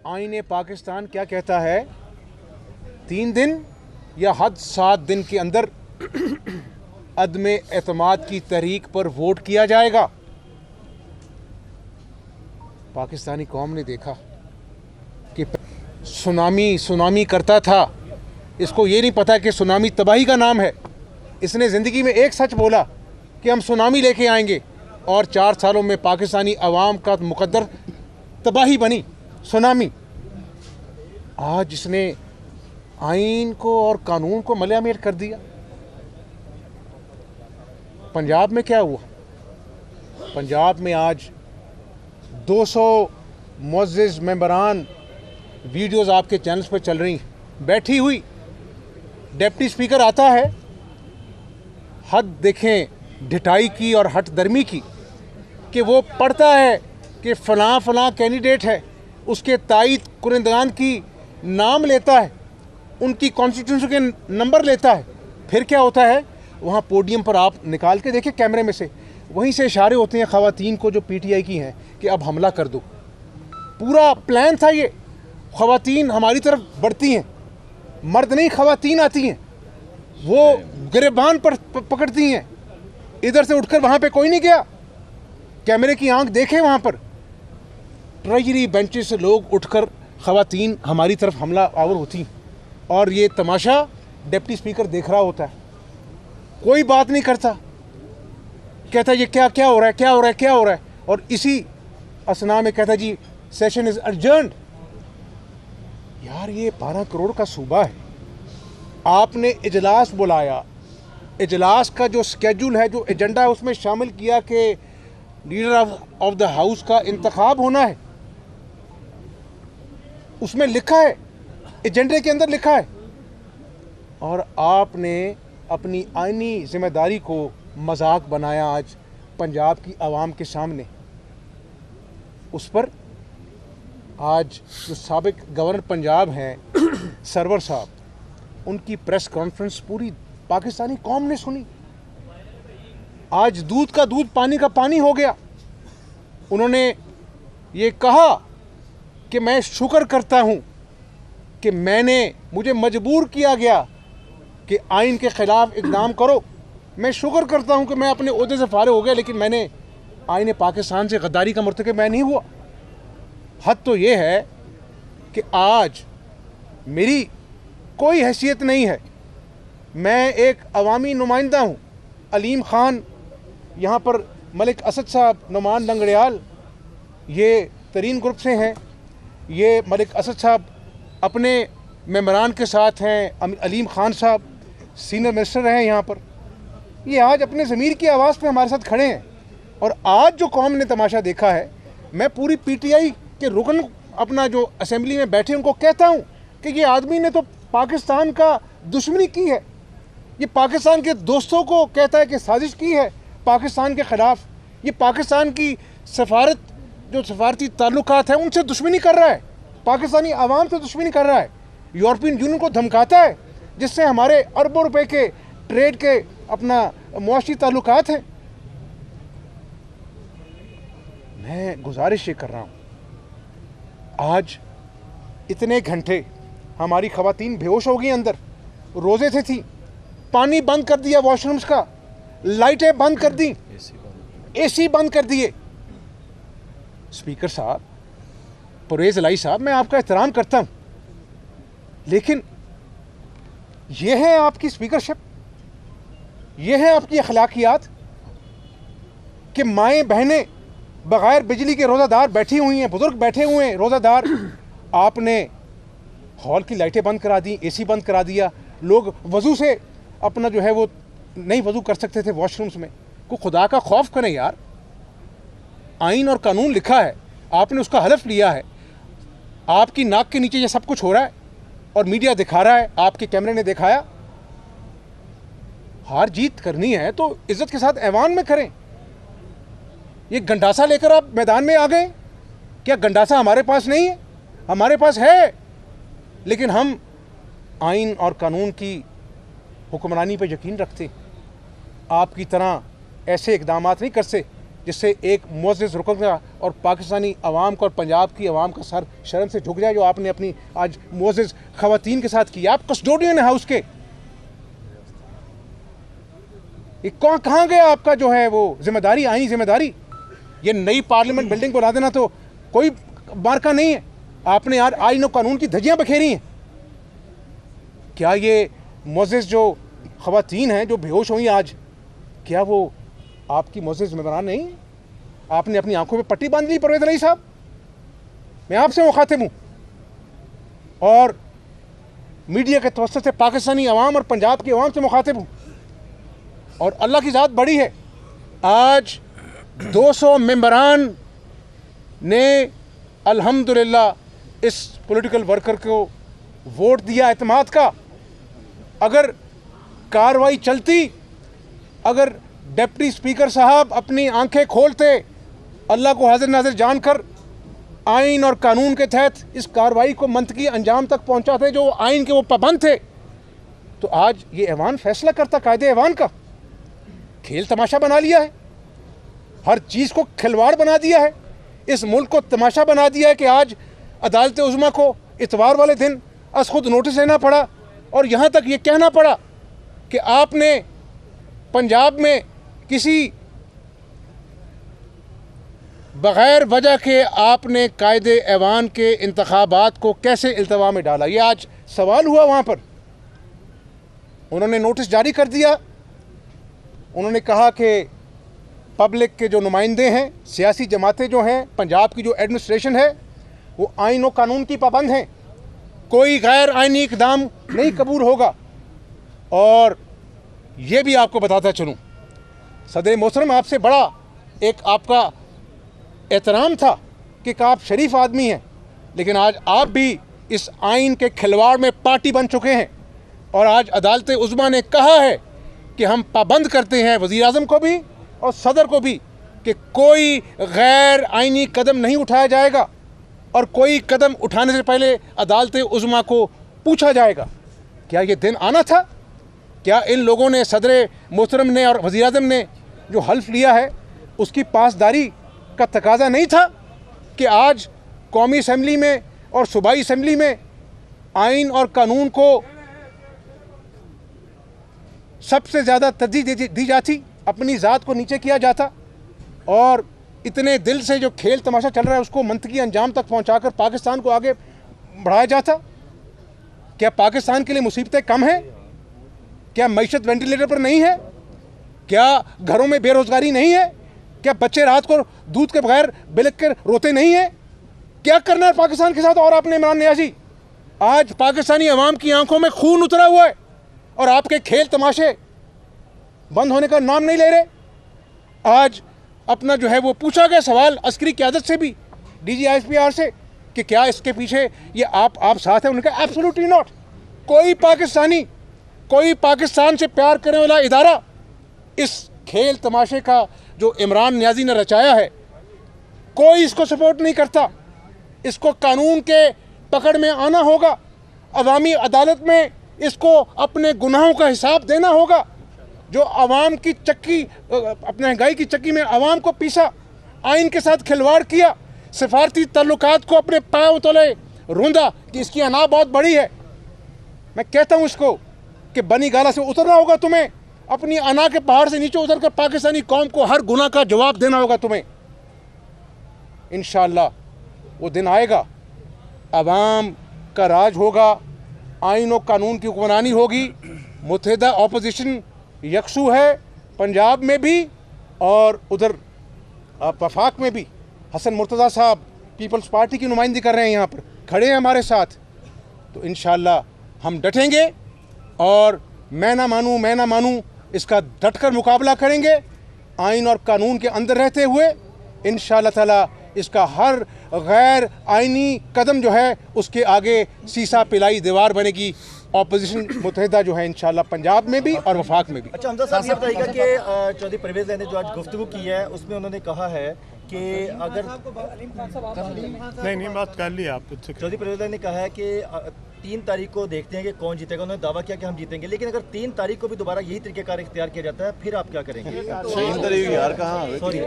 आईन पाकिस्तान क्या कहता है? 3 दिन या हद 7 दिन के अंदर अदम एतमाद की तहरीक पर वोट किया जाएगा। पाकिस्तानी कौम ने देखा कि सुनामी करता था। इसको ये नहीं पता कि सुनामी तबाही का नाम है। इसने ज़िंदगी में एक सच बोला कि हम सुनामी लेके आएंगे, और 4 सालों में पाकिस्तानी अवाम का मुकद्दर तबाही बनी, सुनामी। आज इसने आइन को और कानून को मलियामेट कर दिया। पंजाब में क्या हुआ? पंजाब में आज 200 मुअज़्ज़िज़ मेंबरान, वीडियोस आपके चैनल्स पर चल रही, बैठी हुई डिप्टी स्पीकर आता है, हद देखें ढिठाई की और हट दर्मी की, कि वो पढ़ता है कि फ़लाँ कैंडिडेट है, उसके तायद कुरिंदगान की नाम लेता है, उनकी कॉन्स्टिट्यूंसी के नंबर लेता है। फिर क्या होता है? वहाँ पोडियम पर आप निकाल के देखिए कैमरे में से, वहीं से इशारे होते हैं ख़वातीन को जो पीटीआई की हैं कि अब हमला कर दो। पूरा प्लान था ये। ख़वातीन हमारी तरफ बढ़ती हैं, मर्द नहीं ख़वातीन आती हैं, वो गिरबान पर पकड़ती हैं। इधर से उठकर वहाँ पे कोई नहीं गया, कैमरे की आंख देखे वहाँ पर ट्रेजरी बेंचेस से लोग उठकर ख़वातीन हमारी तरफ हमला आवर होती, और ये तमाशा डिप्टी स्पीकर देख रहा होता है, कोई बात नहीं करता, कहता है ये क्या हो रहा है। और इसी असना में कहता है जी सेशन इज अर्जेंट। यार ये 12 करोड़ का सूबा है, आपने इजलास बुलाया, इजलास का जो स्केड्यूल है, जो एजेंडा है, उसमें शामिल किया कि लीडर ऑफ द हाउस का इंतखाब होना है। उसमें लिखा है, एजेंडे के अंदर लिखा है, और आपने अपनी आईनी जिम्मेदारी को मजाक बनाया आज पंजाब की आवाम के सामने। उस पर आज जो साबिक गवर्नर पंजाब हैं सरवर साहब, उनकी प्रेस कॉन्फ्रेंस पूरी पाकिस्तानी कौम ने सुनी। आज दूध का दूध, पानी का पानी हो गया। उन्होंने ये कहा कि मैं शुक्र करता हूं कि मुझे मजबूर किया गया कि आइन के ख़िलाफ़ इक़दाम करो। मैं शुक्र करता हूं कि मैं अपने ओहदे से फारिग हो गया, लेकिन मैंने आइन पाकिस्तान से गद्दारी का मुर्तकिब मैं नहीं हुआ। हद तो ये है कि आज मेरी कोई हैसियत नहीं है, मैं एक अवामी नुमाइंदा हूँ। अलीम ख़ान यहाँ पर, मलिक असद साहब, नुमान लंगड़ियाल, ये तरीन ग्रुप से हैं। ये मलिक असद साहब अपने मेंबरान के साथ हैं, अलीम ख़ान साहब सीनियर मिनिस्टर हैं यहाँ पर। ये आज अपने ज़मीर की आवाज़ पे हमारे साथ खड़े हैं। और आज जो कौम ने तमाशा देखा है, मैं पूरी पीटीआई के रुकन अपना जो असेंबली में बैठे उनको कहता हूँ कि ये आदमी ने तो पाकिस्तान का दुश्मनी की है, ये पाकिस्तान के दोस्तों को कहता है कि साजिश की है पाकिस्तान के ख़िलाफ़। ये पाकिस्तान की सफारत, जो सफारती ताल्लुकात हैं, उनसे दुश्मनी कर रहा है, पाकिस्तानी आवाम से दुश्मनी कर रहा है, यूरोपियन यूनियन को धमकाता है, जिससे हमारे अरबों रुपए के ट्रेड के अपना मुआशी ताल्लुकात हैं। मैं गुजारिश ये कर रहा हूँ, आज इतने घंटे हमारी ख़वातीन बेहोश हो गई, अंदर रोज़े से थी, पानी बंद कर दिया वॉशरूम्स का, लाइटें बंद कर दी, एसी बंद कर दिए। स्पीकर साहब, परवेज़ इलाही साहब, मैं आपका एहतराम करता हूँ, लेकिन ये है आपकी स्पीकरशिप, ये है आपकी अखलाकियात कि माएँ बहनें बग़ैर बिजली के रोज़ादार बैठी हुई हैं, बुज़ुर्ग बैठे हुए हैं रोज़ादार। आपने हॉल की लाइटें बंद करा दी, एसी बंद करा दिया, लोग वज़ू से अपना जो है वो नहीं वज़ू कर सकते थे वॉशरूम्स में। को खुदा का खौफ करें यार, आइन और कानून लिखा है, आपने उसका हलफ लिया है, आपकी नाक के नीचे ये सब कुछ हो रहा है और मीडिया दिखा रहा है, आपके कैमरे ने दिखाया। हार जीत करनी है तो इज्जत के साथ ऐवान में करें। ये गंडासा लेकर आप मैदान में आ गए, क्या गंडासा हमारे पास नहीं है? हमारे पास है, लेकिन हम आइन और कानून की हुक्मरानी पर यकीन रखते। आपकी तरह ऐसे इकदामात नहीं करते जिससे एक मुअज़्ज़िज़ रुकन का और पाकिस्तानी अवाम का और पंजाब की अवाम का सर शर्म से झुक जाए, जो आपने अपनी आज मुअज़्ज़िज़ ख़वातीन के साथ किया। आप कस्टोडियन है हाउस के, ये कहाँ गया आपका जो है वो जिम्मेदारी, आईनी जिम्मेदारी? ये नई पार्लियामेंट बिल्डिंग बना देना तो कोई मार्का नहीं है। आपने यार आईन और कानून की धज्जियाँ बखेरी हैं। क्या ये मुअज़्ज़िज़ जो ख़वातीन हैं जो बेहोश हुई आज, क्या वो आपकी मुअज़्ज़िज़ ज़िम्मेदार नहीं? आपने अपनी आंखों पे पट्टी बांध ली परवेज़ अली साहब। मैं आपसे मुखातिब हूँ और मीडिया के तवस्सुत से पाकिस्तानी अवाम और पंजाब की अवाम से मुखातिब हूँ, और अल्लाह की ज़ात बड़ी है। आज 200 मेंबरान ने अल्हम्दुलिल्लाह इस पॉलिटिकल वर्कर को वोट दिया एतमाद का। अगर कार्रवाई चलती, अगर डिप्टी स्पीकर साहब अपनी आंखें खोलते, अल्लाह को हाजिर नाजिर जानकर आइन और कानून के तहत इस कार्रवाई को मंतकी अंजाम तक पहुंचाते, जो आइन के वो पाबंद थे, तो आज ये ऐवान फैसला करता। कायदे ऐवान का खेल तमाशा बना लिया है, हर चीज़ को खिलवाड़ बना दिया है, इस मुल्क को तमाशा बना दिया है कि आज अदालत उज़्मा को इतवार वाले दिन अस खुद नोटिस लेना पड़ा और यहाँ तक ये कहना पड़ा कि आपने पंजाब में किसी बग़ैर वजह के आपने कायदे ऐवान के इंतखाबात को कैसे इल्तवा में डाला। ये आज सवाल हुआ वहाँ पर। उन्होंने नोटिस जारी कर दिया। उन्होंने कहा कि पब्लिक के जो नुमाइंदे हैं, सियासी जमातें जो हैं, पंजाब की जो एडमिनिस्ट्रेशन है, वो आइन और कानून की पाबंद हैं, कोई गैर आइनी इक़दाम नहीं कबूल होगा। और ये भी आपको बताता चलूँ, सदर मोहतरम आपसे बड़ा एक आपका एहतराम था कि आप शरीफ आदमी हैं, लेकिन आज आप भी इस आइन के खिलवाड़ में पार्टी बन चुके हैं। और आज अदालत उज़्मा ने कहा है कि हम पाबंद करते हैं वज़ीर आज़म को भी और सदर को भी कि कोई गैर आइनी कदम नहीं उठाया जाएगा, और कोई कदम उठाने से पहले अदालत उज़्मा को पूछा जाएगा। क्या ये दिन आना था? क्या इन लोगों ने, सदर मोहतरम ने और वज़ीर आज़म ने जो हल्फ लिया है, उसकी पासदारी का तकाजा नहीं था कि आज कौमी असम्बली में और सूबाई असम्बली में आइन और कानून को सबसे ज़्यादा तरजीह दी जाती, अपनी ज़ात को नीचे किया जाता, और इतने दिल से जो खेल तमाशा चल रहा है उसको मंतकी अंजाम तक पहुंचाकर पाकिस्तान को आगे बढ़ाया जाता? क्या पाकिस्तान के लिए मुसीबतें कम हैं? क्या मईशत वेंटिलेटर पर नहीं है? क्या घरों में बेरोज़गारी नहीं है? क्या बच्चे रात को दूध के बगैर बिलख कर रोते नहीं हैं? क्या करना है पाकिस्तान के साथ? और आपने इमरान नियाज़ी, आज पाकिस्तानी अवाम की आंखों में खून उतरा हुआ है और आपके खेल तमाशे बंद होने का नाम नहीं ले रहे। आज अपना जो है वो पूछा गया सवाल अस्करी क़यादत से भी, DGISPR से, कि क्या इसके पीछे ये आप साथ हैं? उन्होंने कहा एब्सोल्युटली नॉट। कोई पाकिस्तानी, कोई पाकिस्तान से प्यार करने वाला इदारा इस खेल तमाशे का जो इमरान नियाज़ी ने रचाया है, कोई इसको सपोर्ट नहीं करता। इसको कानून के पकड़ में आना होगा, अवामी अदालत में इसको अपने गुनाहों का हिसाब देना होगा। जो अवाम की चक्की, अपने महंगाई की चक्की में अवाम को पीसा, आइन के साथ खिलवाड़ किया, सिफारती ताल्लुकात को अपने पाँव तले रूंधा कि इसकी अना बहुत बड़ी है। मैं कहता हूँ इसको कि बनी गाला से उतरना होगा तुम्हें, अपनी अना के पहाड़ से नीचे उतरकर पाकिस्तानी कौम को हर गुनाह का जवाब देना होगा तुम्हें। इंशाअल्लाह वो दिन आएगा, अवाम का राज होगा, आइन और कानून की हुक्मरानी होगी। मुत्तहिदा अपोजिशन यकसू है, पंजाब में भी और उधर वफाक में भी। हसन मुर्तज़ा साहब पीपल्स पार्टी की नुमाइंदगी कर रहे हैं, यहाँ पर खड़े हैं हमारे साथ। तो इंशाअल्लाह हम डटेंगे और मैं ना मानूं इसका डटकर मुकाबला करेंगे, आइन और कानून के अंदर रहते हुए। इंशाअल्लाह ताला इसका हर गैर आइनी कदम जो है उसके आगे सीसा पिलाई दीवार बनेगी। ऑपोजिशन मुत्तहिदा जो है इंशाअल्लाह पंजाब में भी और वफाक में भी। अच्छा हमजा साहब ये बताइएगा कि चौधरी परवेज़ ने जो आज गुफ्तगू की है उसमें उन्होंने कहा है कि अगर नहीं बात कर ली आप, चौधरी परवेज़ ने कहा है कि 3 तारीख को देखते हैं कि कौन जीतेगा। उन्होंने दावा किया कि हम जीतेंगे, लेकिन अगर 3 तारीख को भी दोबारा यही तरीकेकार इख्तियार किया जाता है, फिर आप क्या करेंगे? 3 तारीख यार कहाँ? सॉरी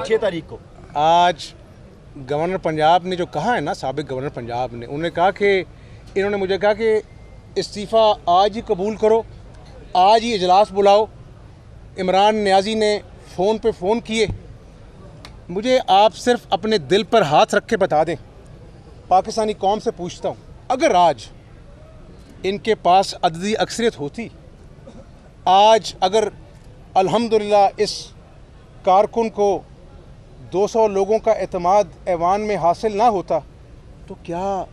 6 तारीख को आज गवर्नर पंजाब ने जो कहा है ना, साबिक गवर्नर पंजाब ने, उन्होंने कहा कि इन्होंने मुझे कहा कि इस्तीफ़ा आज ही कबूल करो, आज ही इजलास बुलाओ। इमरान नियाज़ी ने फ़ोन पे फ़ोन किए। मुझे आप सिर्फ अपने दिल पर हाथ रख के बता दें, पाकिस्तानी कौम से पूछता हूँ, अगर आज इनके पास अददी अक्सरियत होती, आज अगर अल्हम्दुलिल्लाह इस कारकुन को 200 लोगों का एतमाद ऐवान में हासिल ना होता, तो क्या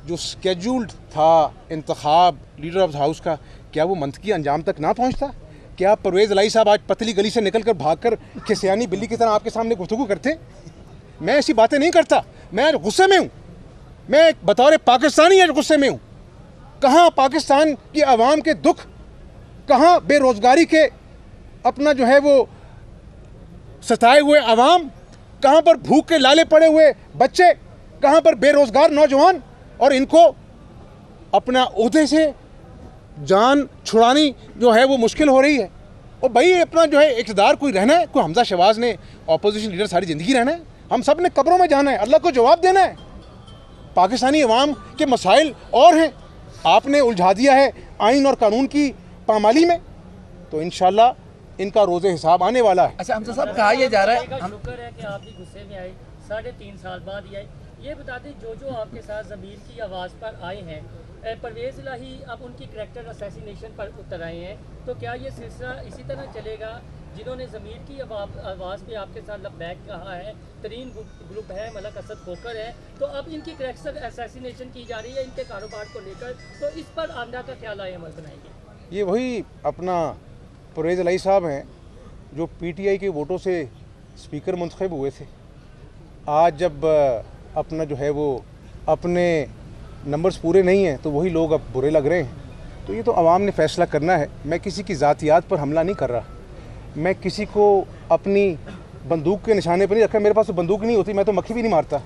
जो स्केड्यूल्ड था इंतखाब लीडर ऑफ द हाउस का, क्या वो मंतकी अंजाम तक ना पहुंचता? क्या परवेज़ इलाही साहब आज पतली गली से निकल कर भाग कर खिसियानी बिल्ली की तरह आपके सामने गुफ्तगू करते? मैं ऐसी बातें नहीं करता। मैं आज गुस्से में हूँ, मैं बतौर पाकिस्तानी आज गुस्से में हूँ। कहाँ पाकिस्तान की आवाम के दुख, कहाँ बेरोज़गारी के अपना जो है वो सताए हुए आवाम, कहाँ पर भूख के लाले पड़े हुए बच्चे, कहाँ पर बेरोज़गार नौजवान, और इनको अपना ओहदे से जान छुड़ानी जो है वो मुश्किल हो रही है। और भाई अपना जो है इक़्तिदार कोई रहना है, कोई हमजा शहबाज ने अपोजिशन लीडर सारी ज़िंदगी रहना है? हम सब ने कब्रों में जाना है, अल्लाह को जवाब देना है। पाकिस्तानी अवाम के मसाइल और हैं, आपने उलझा दिया है आइन और कानून की पामाली में, तो इंशाल्लाह इनका रोज़े हिसाब आने वाला है। अच्छा हमजा साहब, कहा यह जा रहा है, शुक्र है कि आप भी गुस्से में आए, 3.5 साल बाद ही आए। ये बता दें, जो आपके साथ ज़मीर की आवाज़ पर आए हैं, परवेज़ इलाही अब उनकी करैक्टर असैसिनेशन पर उतर आए हैं, तो क्या ये सिलसिला इसी तरह चलेगा? जिन्होंने ज़मीर की आवाज़ पे आपके साथ लबैक कहा है, तरीन ग्रुप है, मलक असद खोकर है, तो अब इनकी करैक्टर असैसिनेशन की जा रही है इनके कारोबार को लेकर, तो इस पर आमदा का ख्याल आए अमल बनाएंगे? ये वही अपना परवेज़ इलाही साहब हैं जो PTI के वोटों से स्पीकर मुंतखब हुए थे। आज जब अपना जो है वो अपने नंबर्स पूरे नहीं हैं, तो वही लोग अब बुरे लग रहे हैं। तो ये तो आवाम ने फ़ैसला करना है। मैं किसी की ज़ातियात पर हमला नहीं कर रहा, मैं किसी को अपनी बंदूक के निशाने पर नहीं रखा। मेरे पास तो बंदूक नहीं होती, मैं तो मक्खी भी नहीं मारता।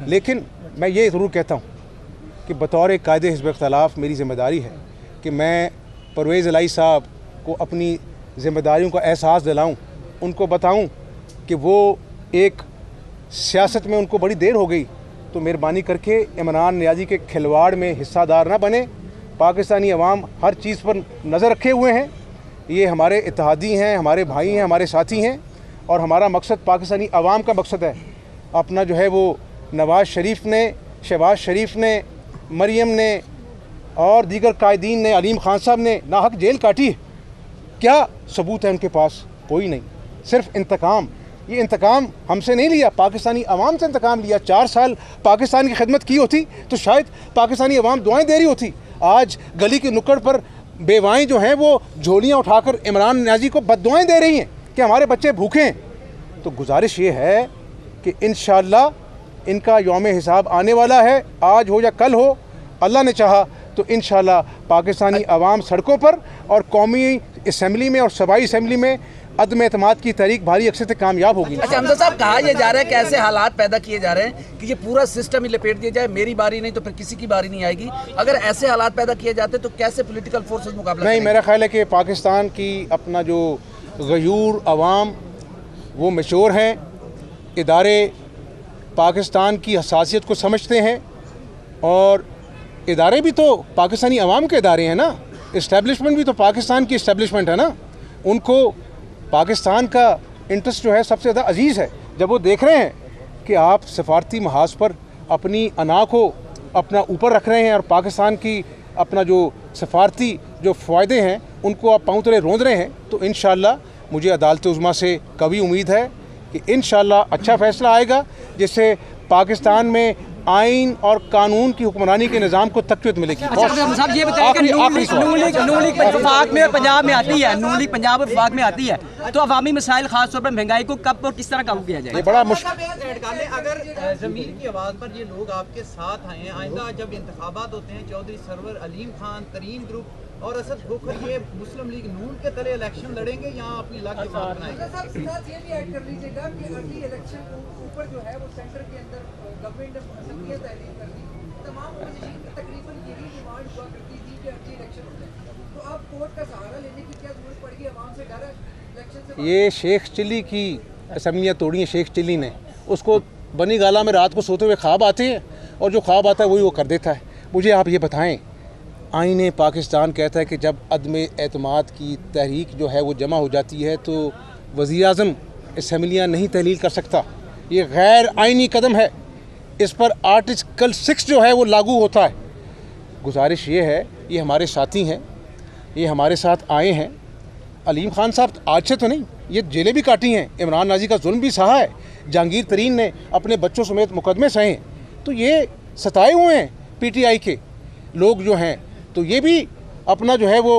लेकिन मैं ये ज़रूर कहता हूँ कि बतौर कायदे हिज़्ब इख्तिलाफ़ मेरी ज़िम्मेदारी है कि मैं परवेज़ इलाही साहब को अपनी ज़िम्मेदारियों का एहसास दिलाऊँ, उनको बताऊँ कि वो एक सियासत में उनको बड़ी देर हो गई, तो मेहरबानी करके इमरान नियाज़ी के खिलवाड़ में हिस्सादार ना बने। पाकिस्तानी अवाम हर चीज़ पर नज़र रखे हुए हैं, ये हमारे इत्तेहादी हैं, हमारे भाई हैं, हमारे साथी हैं, और हमारा मकसद पाकिस्तानी अवाम का मकसद है। अपना जो है वो नवाज़ शरीफ ने, शहबाज शरीफ ने, मरियम ने और दीगर कायदीन ने, अलीम खान साहब ने नाहक जेल काटी है। क्या सबूत है उनके पास? कोई नहीं, सिर्फ इंतकाम। ये इंतकाम हमसे नहीं लिया, पाकिस्तानी अवाम से इंतकाम लिया। 4 साल पाकिस्तान की खिदमत की होती तो शायद पाकिस्तानी अवाम दुआएं दे रही होती। आज गली के नुक्कड़ पर बेवाएँ जो हैं वो झोलियाँ उठाकर इमरान नियाज़ी को बद्दुआएं दे रही हैं कि हमारे बच्चे भूखे हैं। तो गुजारिश ये है कि इंशाअल्लाह इनका यौम हिसाब आने वाला है, आज हो या कल हो, अल्लाह ने चाहा तो इंशाअल्लाह पाकिस्तानी अवाम सड़कों पर और कौमी असम्बली में और सूबाई असम्बली में अदम एतमाद की तहरीक भारी अक्सर से कामयाब होगी। अच्छा हमजा साहब, कहा यह जा रहा है, कैसे हालात पैदा किए जा रहे हैं कि ये पूरा सिस्टम ही लपेट दिया जाए, मेरी बारी नहीं तो फिर किसी की बारी नहीं आएगी। अगर ऐसे हालात पैदा किए जाते तो कैसे पॉलिटिकल फोर्सेस मुकाबला नहीं, करेंगे? मेरा ख्याल है कि पाकिस्तान की अपना जो गयूर अवाम वो मैच्योर हैं, इदारे पाकिस्तान की हसासियत को समझते हैं, और इदारे भी तो पाकिस्तानी अवाम के इदारे हैं ना, इस्टेब्लिशमेंट भी तो पाकिस्तान की इस्टेब्लिशमेंट है ना। उनको पाकिस्तान का इंटरेस्ट जो है सबसे ज़्यादा अजीज़ है। जब वो देख रहे हैं कि आप सफारती महाज पर अपनी अना को अपना ऊपर रख रहे हैं और पाकिस्तान की अपना जो सफारती जो फ़ायदे हैं उनको आप पाँव तले रोंद रहे हैं, तो इंशाअल्लाह मुझे अदालत उज़्मा से कभी उम्मीद है कि इंशाअल्लाह अच्छा फ़ैसला आएगा, जिससे पाकिस्तान में आइन और कानून की हुक्मरानी के निज़ाम को तक़वीत मिलेगी। साहब ये बताइए कि नून लीग वफाक में पंजाब में आती है, नून लीग पंजाब और वफाक में आती है, तो अवामी मसाइल खास तौर पर महंगाई को कब और किस तरह काबू किया जाए? ये बड़ा मुश्किल। अगर ज़मीर की आवाज़ पर ये लोग आपके साथ आए हैं, आइंदा जब इंतखाबात होते हैं, चौधरी सरवर, अलीम खान, तरीन ग्रुप और असद खोखर ये मुस्लिम लीग नून के तले इलेक्शन लड़ेंगे, यहाँ अपनी अलग जमात बनाएंगे? साथ ये भी ऐड कर लीजिएगा कि अर्ली इलेक्शन ऊपर जो है वो सेंटर के अंदर गवर्नमेंट असम्बलियाँ तहरीर कर दी, तमाम तकरीबन यही इलेक्शन होते हैं, तो अब कोर्ट का सहारा लेने की क्या जरूरत पड़ेगी? आवाम से डर है इलेक्शन से? ये शेख चिल्ली की असम्बलियाँ तोड़ी हैं शेख चिल्ली ने, उसको बनी गाला में रात को सोते हुए ख्वाब आते हैं और जो ख्वाब आता है वही वो कर देता है। मुझे आप ये बताएं, आईने पाकिस्तान कहता है कि जब अदम एतमाद की तहरीक जो है वो जमा हो जाती है तो वज़ीर-ए-आज़म असम्बलियाँ नहीं तहलील कर सकता। ये गैर आइनी कदम है, इस पर आर्टिकल 6 जो है वो लागू होता है। गुजारिश ये है, ये हमारे साथी हैं, ये हमारे साथ आए हैं। अलीम खान साहब आज से तो नहीं, ये जेलें भी काटी हैं, इमरान नाजी का जुल्म भी सहा है, जहांगीर तरीन ने अपने बच्चों समेत मुकदमे सहे हैं, तो ये सताए हुए हैं पीटीआई के लोग जो हैं। तो ये भी अपना जो है वो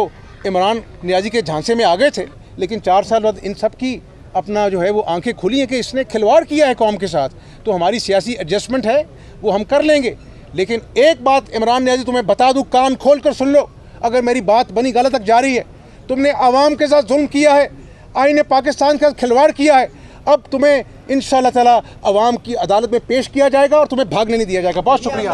इमरान नियाज़ी के झांसे में आ गए थे, लेकिन 4 साल बाद इन सब की अपना जो है वो आंखें खुली हैं कि इसने खिलवाड़ किया है कौम के साथ। तो हमारी सियासी एडजस्टमेंट है वो हम कर लेंगे, लेकिन एक बात इमरान नियाज़ी तुम्हें बता दूँ, कान खोल कर सुन लो, अगर मेरी बात बनी गलत तक जा रही है, तुमने आवाम के साथ जुल्म किया है, आईने पाकिस्तान के साथ खिलवाड़ किया है, अब तुम्हें इंशाअल्लाह ताला आवाम की अदालत में पेश किया जाएगा और तुम्हें भागने नहीं दिया जाएगा। बहुत शुक्रिया।